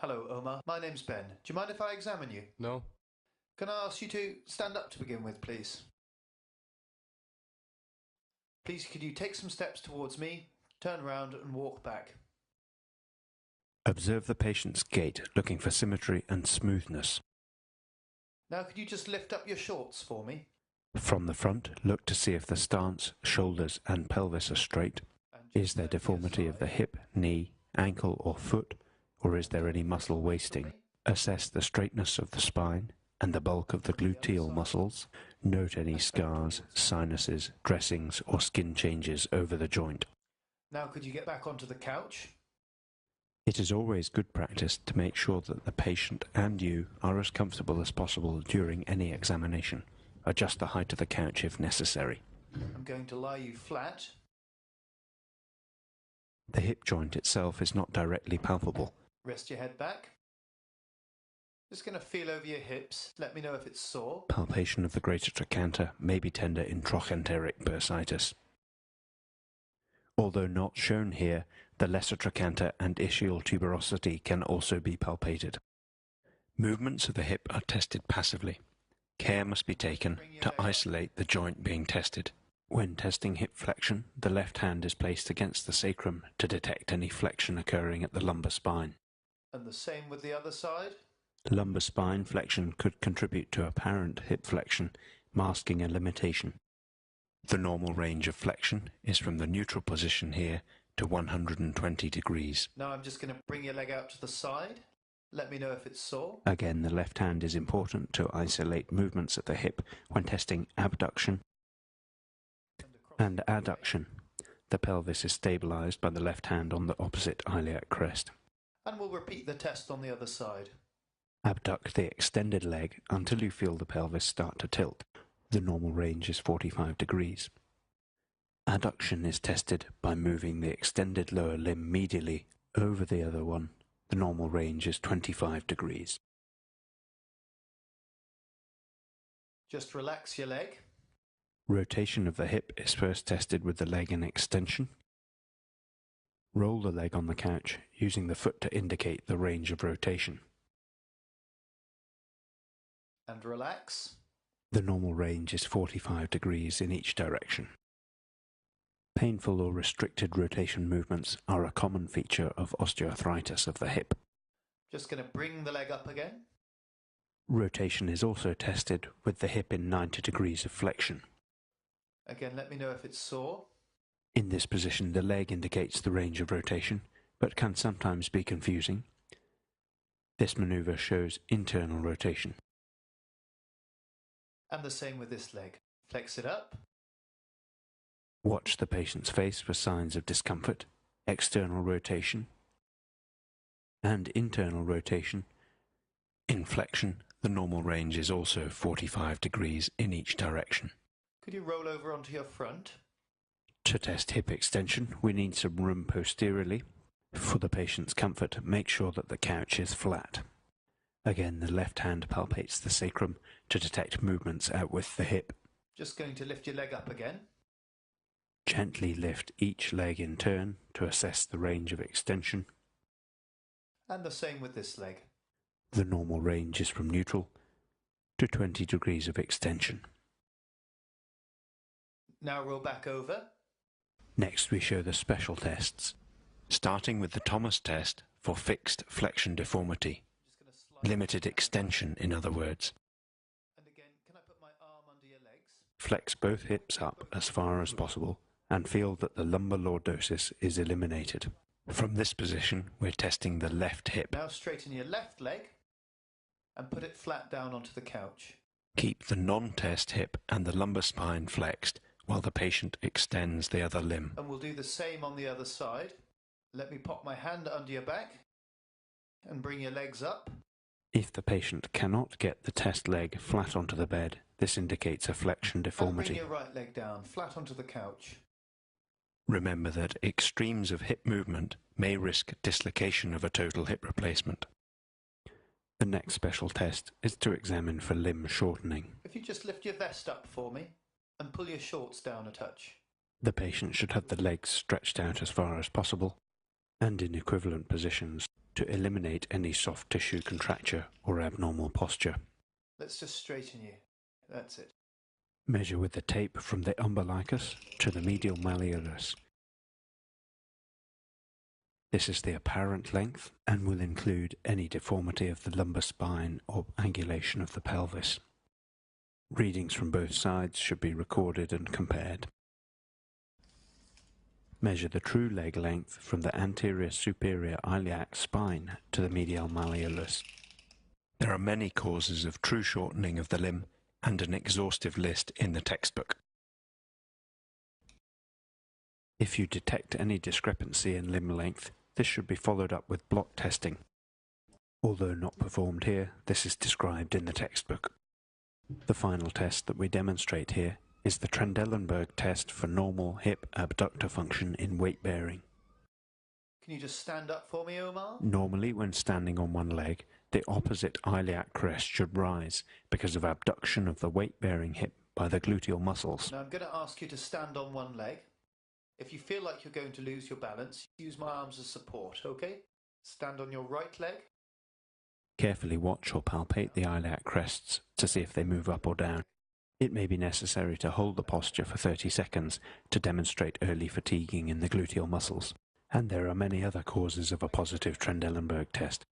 Hello, Omar. My name's Ben. Do you mind if I examine you? No. Can I ask you to stand up to begin with, please? Please, could you take some steps towards me, turn around and walk back? Observe the patient's gait, looking for symmetry and smoothness. Now, could you just lift up your shorts for me? From the front, look to see if the stance, shoulders and pelvis are straight. Is there deformity of the hip, knee, ankle or foot, or is there any muscle wasting? Assess the straightness of the spine and the bulk of the gluteal muscles. Note any scars, sinuses, dressings or skin changes over the joint. Now, could you get back onto the couch? It is always good practice to make sure that the patient and you are as comfortable as possible during any examination. Adjust the height of the couch if necessary. I'm going to lie you flat. The hip joint itself is not directly palpable. Rest your head back. Just going to feel over your hips. Let me know if it's sore. Palpation of the greater trochanter may be tender in trochanteric bursitis. Although not shown here, the lesser trochanter and ischial tuberosity can also be palpated. Movements of the hip are tested passively. Care must be taken to isolate the joint being tested. When testing hip flexion, the left hand is placed against the sacrum to detect any flexion occurring at the lumbar spine. And the same with the other side? Lumbar spine flexion could contribute to apparent hip flexion, masking a limitation. The normal range of flexion is from the neutral position here to 120 degrees. Now I'm just going to bring your leg out to the side. Let me know if it's sore. Again, the left hand is important to isolate movements at the hip when testing abduction and adduction. The pelvis is stabilized by the left hand on the opposite iliac crest. And we'll repeat the test on the other side. Abduct the extended leg until you feel the pelvis start to tilt. The normal range is 45 degrees. Adduction is tested by moving the extended lower limb medially over the other one. The normal range is 25 degrees. Just relax your leg. Rotation of the hip is first tested with the leg in extension. Roll the leg on the couch, using the foot to indicate the range of rotation. And relax. The normal range is 45 degrees in each direction. Painful or restricted rotation movements are a common feature of osteoarthritis of the hip. Just going to bring the leg up again. Rotation is also tested with the hip in 90 degrees of flexion. Again, let me know if it's sore. In this position, the leg indicates the range of rotation, but can sometimes be confusing. This maneuver shows internal rotation. And the same with this leg. Flex it up. Watch the patient's face for signs of discomfort, external rotation, and internal rotation. In flexion, the normal range is also 45 degrees in each direction. Could you roll over onto your front? To test hip extension, we need some room posteriorly. For the patient's comfort, make sure that the couch is flat. Again, the left hand palpates the sacrum to detect movements out with the hip. Just going to lift your leg up again. Gently lift each leg in turn to assess the range of extension. And the same with this leg. The normal range is from neutral to 20 degrees of extension. Now roll back over. Next we show the special tests, starting with the Thomas test for fixed flexion deformity. Limited extension, in other words. And again, can I put my arm under your legs? Flex both hips up as far as possible and feel that the lumbar lordosis is eliminated. From this position, we're testing the left hip. Now straighten your left leg and put it flat down onto the couch. Keep the non-test hip and the lumbar spine flexed while the patient extends the other limb. And we'll do the same on the other side. Let me pop my hand under your back and bring your legs up. If the patient cannot get the test leg flat onto the bed, this indicates a flexion deformity. And bring your right leg down, flat onto the couch. Remember that extremes of hip movement may risk dislocation of a total hip replacement. The next special test is to examine for limb shortening. If you just lift your vest up for me and pull your shorts down a touch. The patient should have the legs stretched out as far as possible and in equivalent positions. to eliminate any soft tissue contracture or abnormal posture. Let's just straighten you. That's it. Measure with the tape from the umbilicus to the medial malleolus. This is the apparent length and will include any deformity of the lumbar spine or angulation of the pelvis. Readings from both sides should be recorded and compared. Measure the true leg length from the anterior superior iliac spine to the medial malleolus. There are many causes of true shortening of the limb and an exhaustive list in the textbook. If you detect any discrepancy in limb length, this should be followed up with block testing. Although not performed here, this is described in the textbook. The final test that we demonstrate here is the Trendelenburg test for normal hip abductor function in weight bearing. Can you just stand up for me, Omar? Normally, when standing on one leg, the opposite iliac crest should rise because of abduction of the weight-bearing hip by the gluteal muscles. Now I'm going to ask you to stand on one leg. If you feel like you're going to lose your balance, use my arms as support, okay? Stand on your right leg. Carefully watch or palpate the iliac crests to see if they move up or down. It may be necessary to hold the posture for 30 seconds to demonstrate early fatiguing in the gluteal muscles. And there are many other causes of a positive Trendelenburg test.